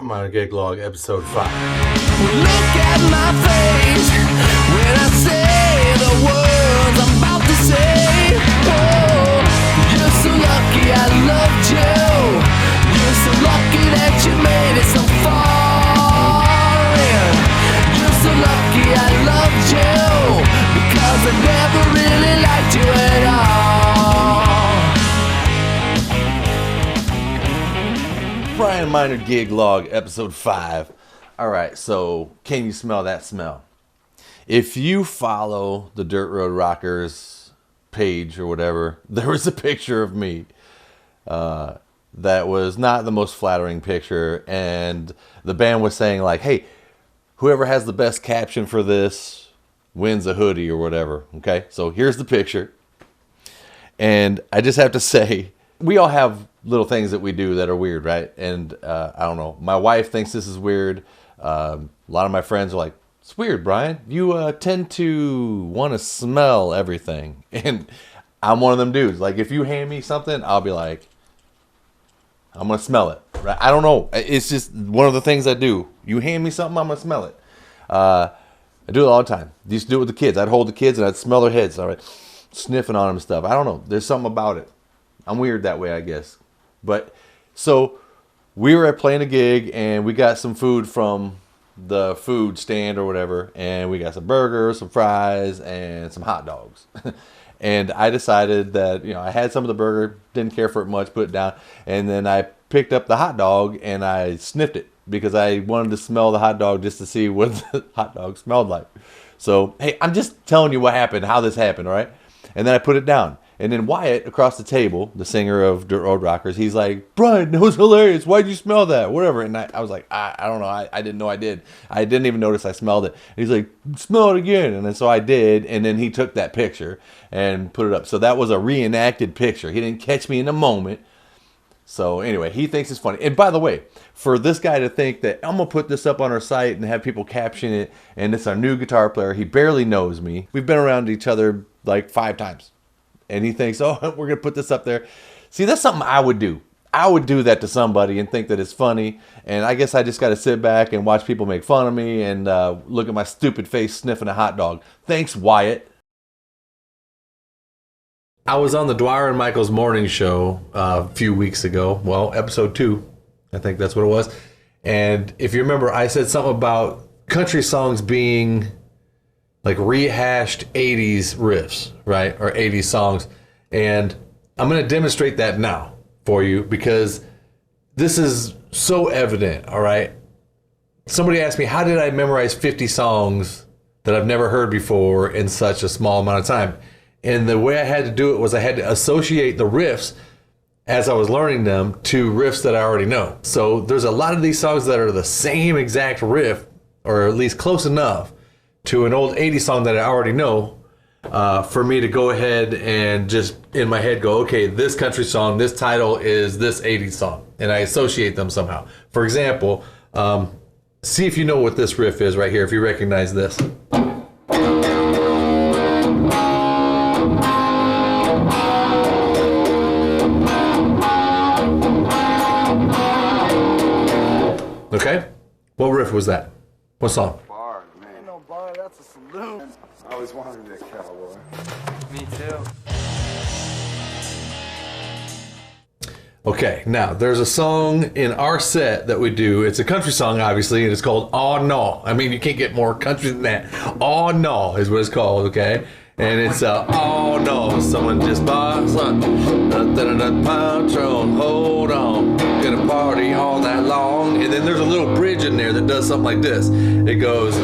Minor Gig Log, episode 5. Look at my face when I say the words I'm about to say. Oh, you're so lucky I loved you. You're so lucky that you made it so far. You're so lucky I loved you because I never really liked you at all. Brian Minor Gig Log, episode 5. Alright, so can you smell that smell? If you follow the Dirt Road Rockers page or whatever, there was a picture of me that was not the most flattering picture, and the band was saying like, hey, whoever has the best caption for this wins a hoodie or whatever. Okay, so here's the picture, and I just have to say, we all have little things that we do that are weird, right? And I don't know, my wife thinks this is weird. A lot of my friends are like, it's weird, Brian, you tend to want to smell everything. And I'm one of them dudes. Like, if you hand me something, I'll be like, I'm gonna smell it, right? I don't know, it's just one of the things I do. You hand me something, I'm gonna smell it. I do it all the time. I used to do it with the kids. I'd hold the kids and I'd smell their heads, all right, sniffing on them and stuff. I don't know, there's something about it. I'm weird that way, I guess. But so we were playing a gig and we got some food from the food stand or whatever, and we got some burgers, some fries, and some hot dogs. And I decided that, you know, I had some of the burger, didn't care for it much, put it down, and then I picked up the hot dog and I sniffed it because I wanted to smell the hot dog just to see what the hot dog smelled like. So, hey, I'm just telling you what happened, how this happened, all right? And then I put it down. And then Wyatt, across the table, the singer of Dirt Road Rockers, he's like, Brian, that was hilarious. Why'd you smell that? Whatever. And I was like, I don't know. I didn't know I did. I didn't even notice I smelled it. And he's like, smell it again. And then so I did. And then he took that picture and put it up. So that was a reenacted picture. He didn't catch me in the moment. So anyway, he thinks it's funny. And by the way, for this guy to think that I'm going to put this up on our site and have people caption it, and it's our new guitar player, he barely knows me. We've been around each other like 5 times. And he thinks, oh, we're going to put this up there. See, that's something I would do. I would do that to somebody and think that it's funny. And I guess I just got to sit back and watch people make fun of me and look at my stupid face sniffing a hot dog. Thanks, Wyatt. I was on the Dwyer and Michael's morning show a few weeks ago. Well, episode 2. I think that's what it was. And if you remember, I said something about country songs being like rehashed 80s riffs, right? Or 80s songs. And I'm going to demonstrate that now for you because this is so evident, all right? Somebody asked me, how did I memorize 50 songs that I've never heard before in such a small amount of time? And the way I had to do it was I had to associate the riffs as I was learning them to riffs that I already know. So there's a lot of these songs that are the same exact riff, or at least close enough to an old 80s song that I already know, for me to go ahead and just in my head go, okay, this country song, this title is this 80s song, and I associate them somehow. For example, see if you know what this riff is right here, if you recognize this. Okay, what riff was that? What song? That's a saloon. I always wanted to be a cowboy. Me too. Okay, now there's a song in our set that we do. It's a country song, obviously, and it's called "Aw No." I mean, you can't get more country than that. "Aw No" is what it's called, okay? And it's "Aw No." Someone just bought some Patron. Hold on, gonna party all night long. And then there's a little bridge in there that does something like this. It goes.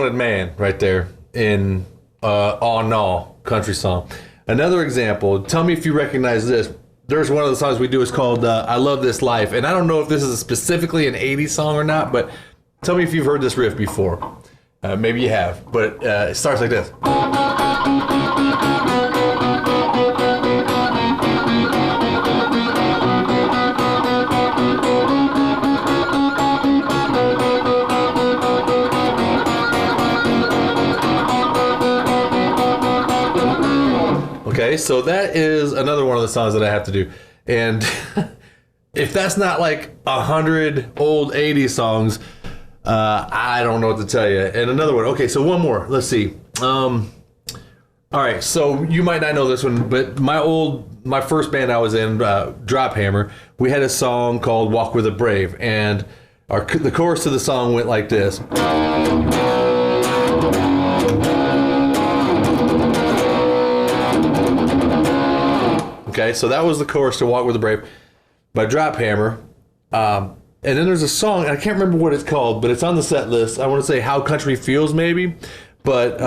Wanted Man right there in Aw Naw country song. Another example, tell me if you recognize this. There's one of the songs we do is called I Love This Life. And I don't know if this is specifically an 80s song or not, but tell me if you've heard this riff before. Maybe you have, but it starts like this. Okay, so that is another one of the songs that I have to do. And if that's not like 100 old 80s songs, I don't know what to tell you. And another one. Okay, so one more. Let's see. All right, so you might not know this one, but my first band I was in, Drop Hammer, we had a song called Walk with a Brave. And the chorus to the song went like this. Okay, so that was the chorus to Walk with a Brave by Drop Hammer. And then there's a song, I can't remember what it's called, but it's on the set list. I want to say How Country Feels, maybe. But,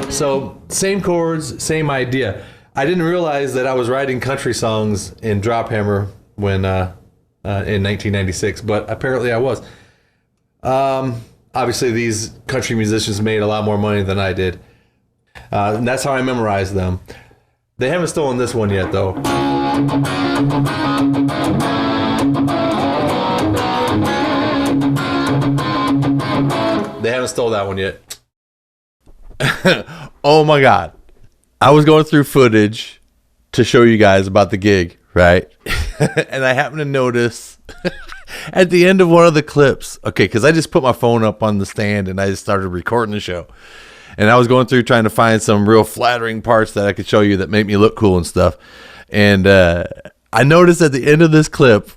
so, same chords, same idea. I didn't realize that I was writing country songs in Drop Hammer when... in 1996, but apparently I was. Obviously, these country musicians made a lot more money than I did. And that's how I memorized them. They haven't stolen this one yet, though. They haven't stole that one yet. Oh my God. I was going through footage to show you guys about the gig, right? And I happened to notice at the end of one of the clips, okay, because I just put my phone up on the stand and I just started recording the show. And I was going through trying to find some real flattering parts that I could show you that make me look cool and stuff. And I noticed at the end of this clip,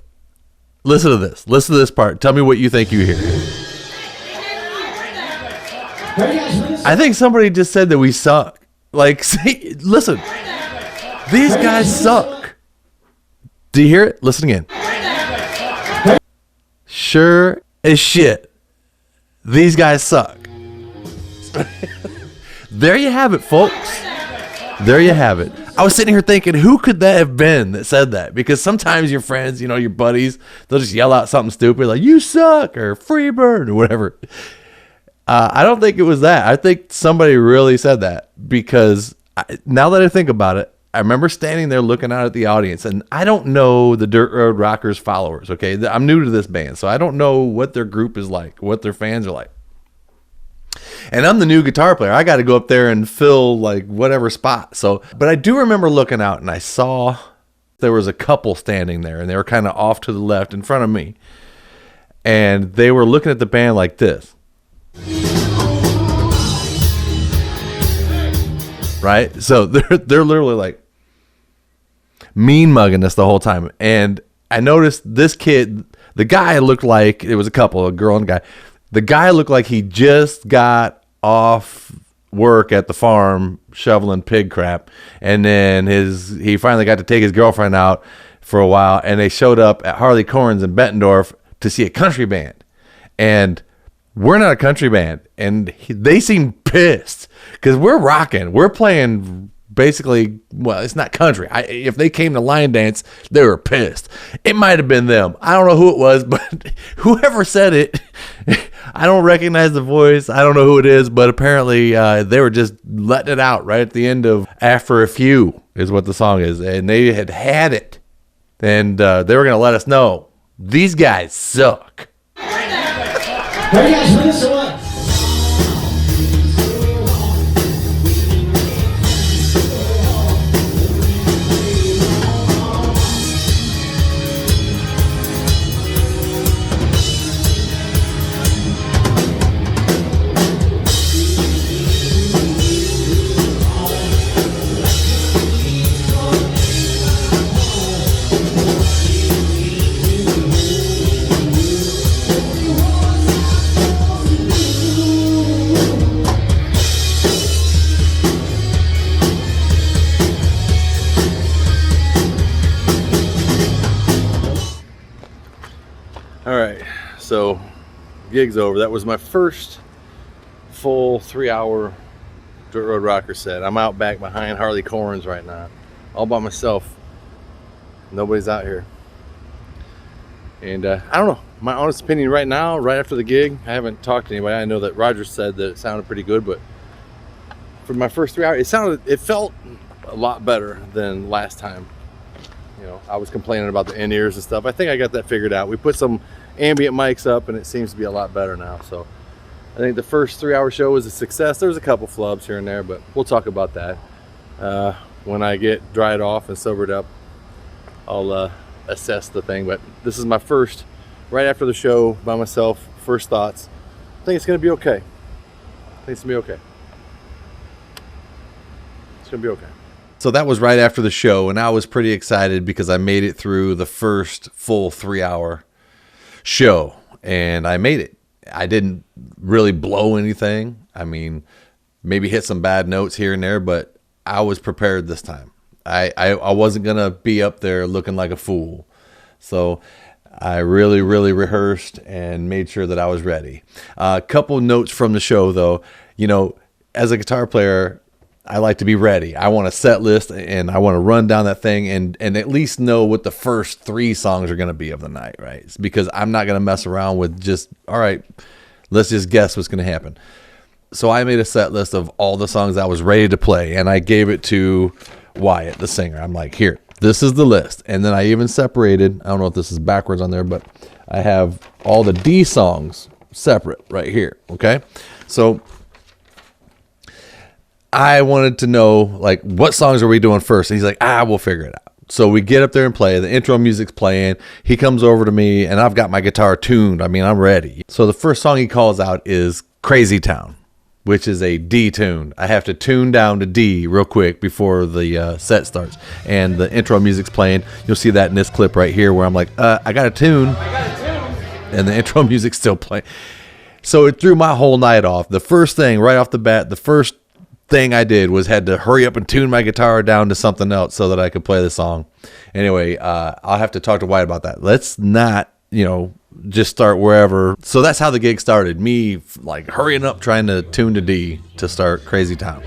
listen to this. Listen to this part. Tell me what you think you hear. I think somebody just said that we suck. Like, see, listen. These guys suck. Do you hear it? Listen again. Sure as shit. These guys suck. There you have it, folks. There you have it. I was sitting here thinking, who could that have been that said that? Because sometimes your friends, you know, your buddies, they'll just yell out something stupid like, you suck, or free bird, or whatever. I don't think it was that. I think somebody really said that because now that I think about it, I remember standing there looking out at the audience, and I don't know the Dirt Road Rockers followers, okay? I'm new to this band, so I don't know what their group is like, what their fans are like. And I'm the new guitar player. I got to go up there and fill, like, whatever spot. So, but I do remember looking out, and I saw there was a couple standing there, and they were kind of off to the left in front of me. And they were looking at the band like this. Right? So they're literally like mean mugging us the whole time. And I noticed this kid, the guy looked like, it was a couple, a girl and a guy. The guy looked like he just got off work at the farm shoveling pig crap. And then he finally got to take his girlfriend out for a while. And they showed up at Harley Corins in Bettendorf to see a country band. And we're not a country band. And they seemed pissed because we're rocking. We're playing basically, well, it's not country. If they came to line dance, they were pissed. It might have been them. I don't know who it was, but whoever said it, I don't recognize the voice. I don't know who it is, but apparently they were just letting it out right at the end of After a Few is what the song is. And they had it. And they were going to let us know, these guys suck. Hey guys, bring us away. gig's over. That was my first full 3-hour Dirt Road Rocker set. I'm out back behind Harley Corins right now, all by myself. Nobody's out here. And I don't know, my honest opinion right now, right after the gig, I haven't talked to anybody. I know that Roger said that it sounded pretty good, but for my first 3 hours, it felt a lot better than last time. You know, I was complaining about the in-ears and stuff. I think I got that figured out. We put some ambient mics up and it seems to be a lot better now. So I think the first 3-hour show was a success. There was a couple flubs here and there, but we'll talk about that. When I get dried off and sobered up, I'll assess the thing. But this is my first, right after the show, by myself, first thoughts. I think it's going to be okay. I think it's going to be okay. It's going to be okay. So that was right after the show, and I was pretty excited because I made it through the first full 3-hour show, and I made it. I didn't really blow anything. I mean, maybe hit some bad notes here and there, but I was prepared this time. I wasn't going to be up there looking like a fool. So I really, really rehearsed and made sure that I was ready. A couple notes from the show, though. You know, as a guitar player, I like to be ready. I want a set list, and I want to run down that thing and at least know what the first 3 songs are going to be of the night, right? It's because I'm not going to mess around with just, all right, let's just guess what's going to happen. So I made a set list of all the songs I was ready to play, and I gave it to Wyatt, the singer. I'm like, here, this is the list. And then I even separated, I don't know if this is backwards on there, but I have all the D songs separate right here, okay? So I wanted to know, like, what songs are we doing first? And he's like, we'll figure it out. So we get up there and play. The intro music's playing. He comes over to me, and I've got my guitar tuned. I mean, I'm ready. So the first song he calls out is Crazy Town, which is a D tune. I have to tune down to D real quick before the set starts. And the intro music's playing. You'll see that in this clip right here where I'm like, I got a tune. And the intro music's still playing. So it threw my whole night off. The first thing, right off the bat, the first thing I did was had to hurry up and tune my guitar down to something else so that I could play the song. Anyway, I'll have to talk to Wyatt about that. Let's not, just start wherever. So that's how the gig started. Me like hurrying up trying to tune to D to start Crazy Town.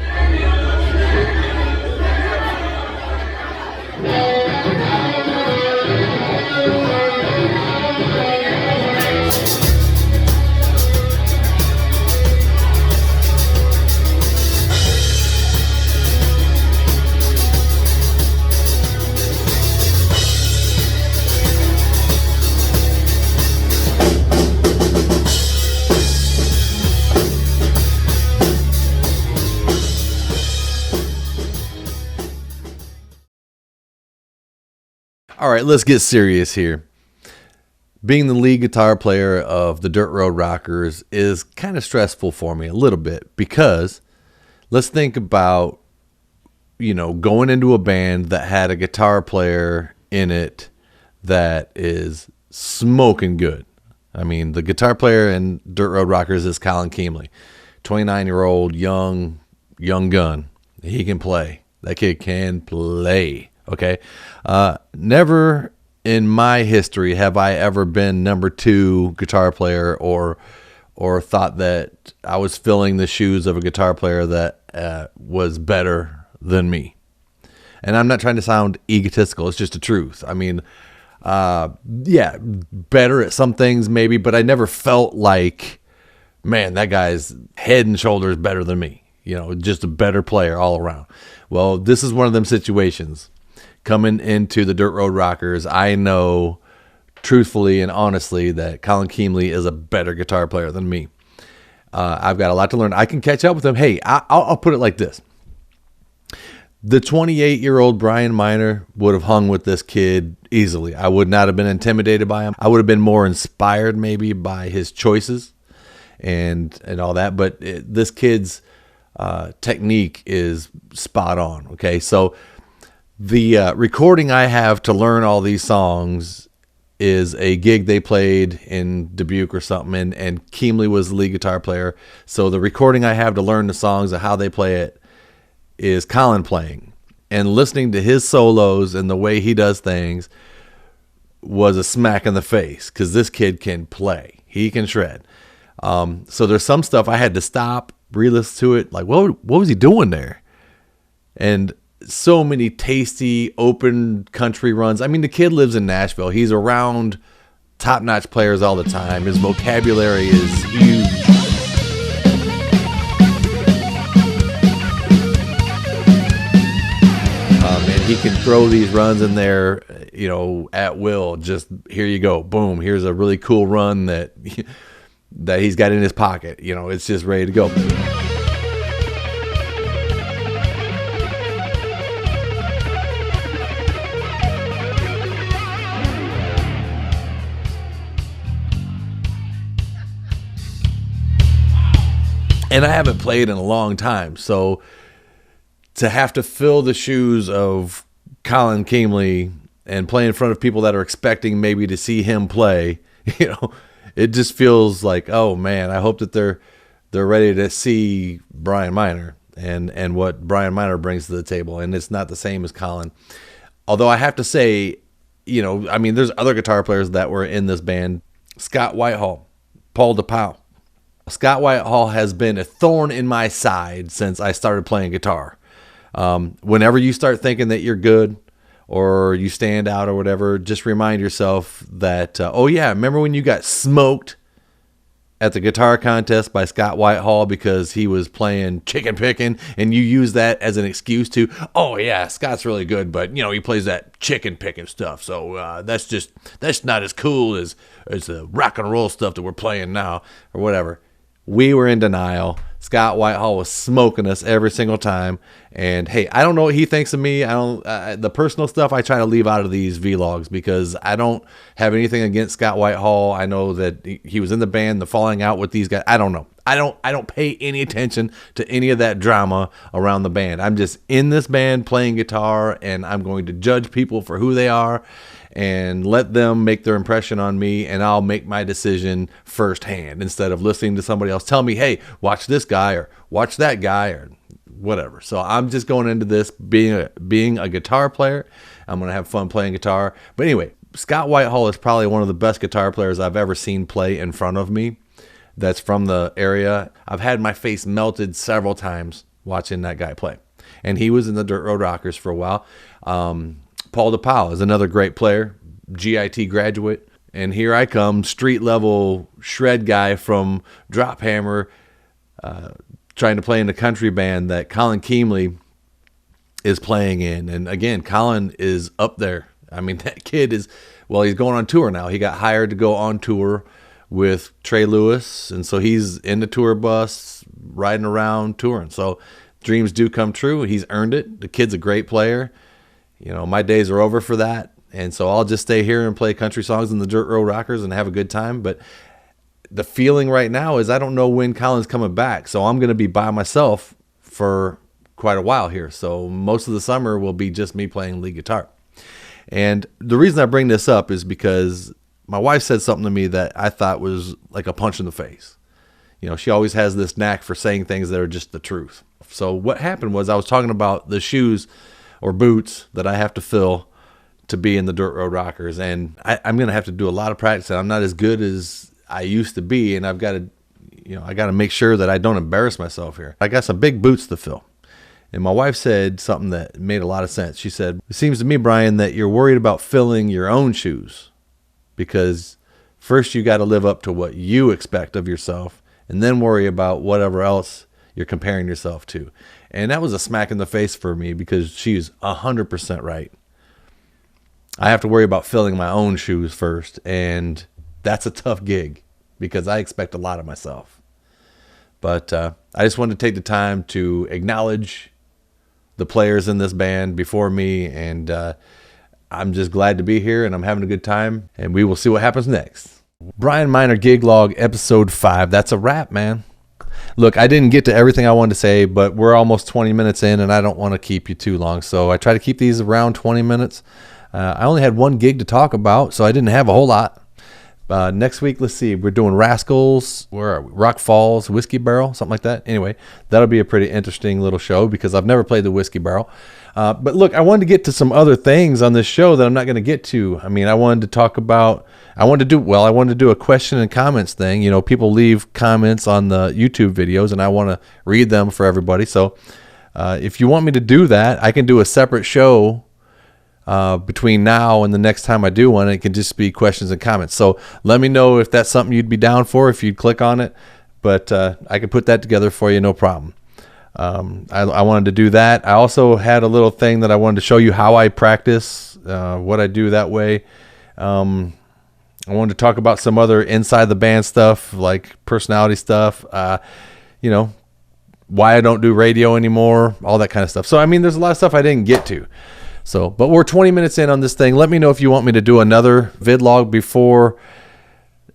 All right, let's get serious here. Being the lead guitar player of the Dirt Road Rockers is kind of stressful for me a little bit because let's think about, going into a band that had a guitar player in it that is smoking good. I mean, the guitar player in Dirt Road Rockers is Colin Keemley, 29-year-old young gun. He can play. That kid can play. Okay. Never in my history have I ever been number 2 guitar player or thought that I was filling the shoes of a guitar player that was better than me. And I'm not trying to sound egotistical. It's just the truth. I mean, better at some things maybe, but I never felt like, man, that guy's head and shoulders better than me. Just a better player all around. Well, this is one of them situations. Coming into the Dirt Road Rockers, I know truthfully and honestly that Colin Keemley is a better guitar player than me. I've got a lot to learn. I can catch up with him. Hey, I'll put it like this. The 28-year-old Brian Miner would have hung with this kid easily. I would not have been intimidated by him. I would have been more inspired maybe by his choices and all that. But this kid's technique is spot on. Okay, so the recording I have to learn all these songs is a gig they played in Dubuque or something, and Keemley was the lead guitar player. So the recording I have to learn the songs and how they play it is Colin playing. And listening to his solos and the way he does things was a smack in the face because this kid can play. He can shred. So there's some stuff I had to stop, re-listen to it. Like, what was he doing there? And so many tasty open country runs. I mean, the kid lives in Nashville. He's around top-notch players all the time. His vocabulary is huge. And he can throw these runs in there, at will. Just, here you go. Boom. Here's a really cool run that he's got in his pocket. It's just ready to go. And I haven't played in a long time, so to have to fill the shoes of Colin Keemley and play in front of people that are expecting maybe to see him play, it just feels like, oh man, I hope that they're ready to see Brian Miner and what Brian Miner brings to the table. And it's not the same as Colin. Although I have to say, there's other guitar players that were in this band. Scott Whitehall, Paul DePau. Scott Whitehall has been a thorn in my side since I started playing guitar. Whenever you start thinking that you're good or you stand out or whatever, just remind yourself that, remember when you got smoked at the guitar contest by Scott Whitehall because he was playing chicken picking, and you use that as an excuse to, oh yeah, Scott's really good, but he plays that chicken picking stuff. So that's not as cool as the rock and roll stuff that we're playing now or whatever. We were in denial. Scott Whitehall was smoking us every single time. And hey, I don't know what he thinks of me. The personal stuff I try to leave out of these vlogs because I don't have anything against Scott Whitehall. I know that he was in the band, the falling out with these guys. I don't know. I don't pay any attention to any of that drama around the band. I'm just in this band playing guitar, and I'm going to judge people for who they are and let them make their impression on me, and I'll make my decision firsthand instead of listening to somebody else tell me, hey, watch this guy or watch that guy or whatever. So I'm just going into this being a guitar player. I'm going to have fun playing guitar. But anyway, Scott Whitehall is probably one of the best guitar players I've ever seen play in front of me that's from the area. I've had my face melted several times watching that guy play. And he was in the Dirt Road Rockers for a while. Paul DePau is another great player, GIT graduate. And here I come, street level shred guy from Drop Hammer, trying to play in a country band that Colin Keemley is playing in. And again, Colin is up there. I mean, that kid is, he's going on tour now. He got hired to go on tour with Trey Lewis. And so he's in the tour bus, riding around, touring. So dreams do come true. He's earned it. The kid's a great player. My days are over for that. And so I'll just stay here and play country songs in the Dirt Road Rockers and have a good time. But the feeling right now is I don't know when Colin's coming back. So I'm going to be by myself for quite a while here. So most of the summer will be just me playing lead guitar. And the reason I bring this up is because my wife said something to me that I thought was like a punch in the face. She always has this knack for saying things that are just the truth. So what happened was I was talking about the shoes or boots that I have to fill to be in the Dirt Road Rockers. And I'm going to have to do a lot of practice. I'm not as good as I used to be. And I've got to make sure that I don't embarrass myself here. I got some big boots to fill. And my wife said something that made a lot of sense. She said, it seems to me, Brian, that you're worried about filling your own shoes because first you got to live up to what you expect of yourself and then worry about whatever else you're comparing yourself to. And that was a smack in the face for me because she's 100% right. I have to worry about filling my own shoes first. And that's a tough gig because I expect a lot of myself. But I just wanted to take the time to acknowledge the players in this band before me. And I'm just glad to be here and I'm having a good time. And we will see what happens next. Brian Miner Gig Log episode 5. That's a wrap, man. Look, I didn't get to everything I wanted to say, but we're almost 20 minutes in, and I don't want to keep you too long. So I try to keep these around 20 minutes. I only had one gig to talk about, so I didn't have a whole lot. Next week, let's see, we're doing Rascals, where are we? Rock Falls, Whiskey Barrel, something like that. Anyway, that'll be a pretty interesting little show because I've never played the Whiskey Barrel. But look, I wanted to get to some other things on this show that I'm not going to get to. I mean, I wanted to do a question and comments thing. You know, people leave comments on the YouTube videos, and I want to read them for everybody. So if you want me to do that, I can do a separate show between now and the next time I do one. It can just be questions and comments. So let me know if that's something you'd be down for, if you'd click on it. But I can put that together for you, no problem. I wanted to do that. I also had a little thing that I wanted to show you how I practice, what I do that way. I wanted to talk about some other inside the band stuff, like personality stuff, you know, why I don't do radio anymore, all that kind of stuff. So, I mean, there's a lot of stuff I didn't get to. So, but we're 20 minutes in on this thing. Let me know if you want me to do another vidlog before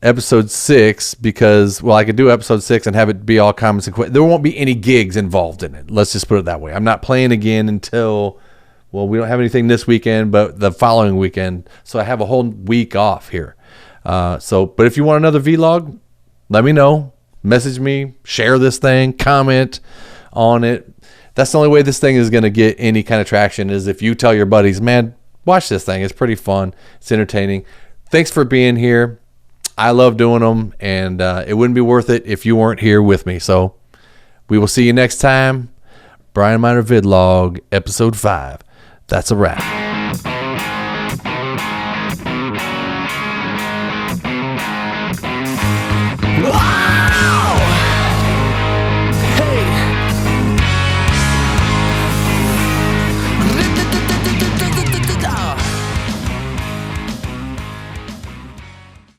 episode 6, because, well, I could do episode 6 and have it be all comments and questions. There won't be any gigs involved in it. Let's just put it that way. I'm not playing again until, well, we don't have anything this weekend, but the following weekend. So I have a whole week off here. But if you want another vlog, let me know. Message me, share this thing, comment on it. That's the only way this thing is going to get any kind of traction, is if you tell your buddies, man, watch this thing. It's pretty fun. It's entertaining. Thanks for being here. I love doing them, and it wouldn't be worth it if you weren't here with me. So we will see you next time. Brian Miner Vidlog, episode 5. That's a wrap.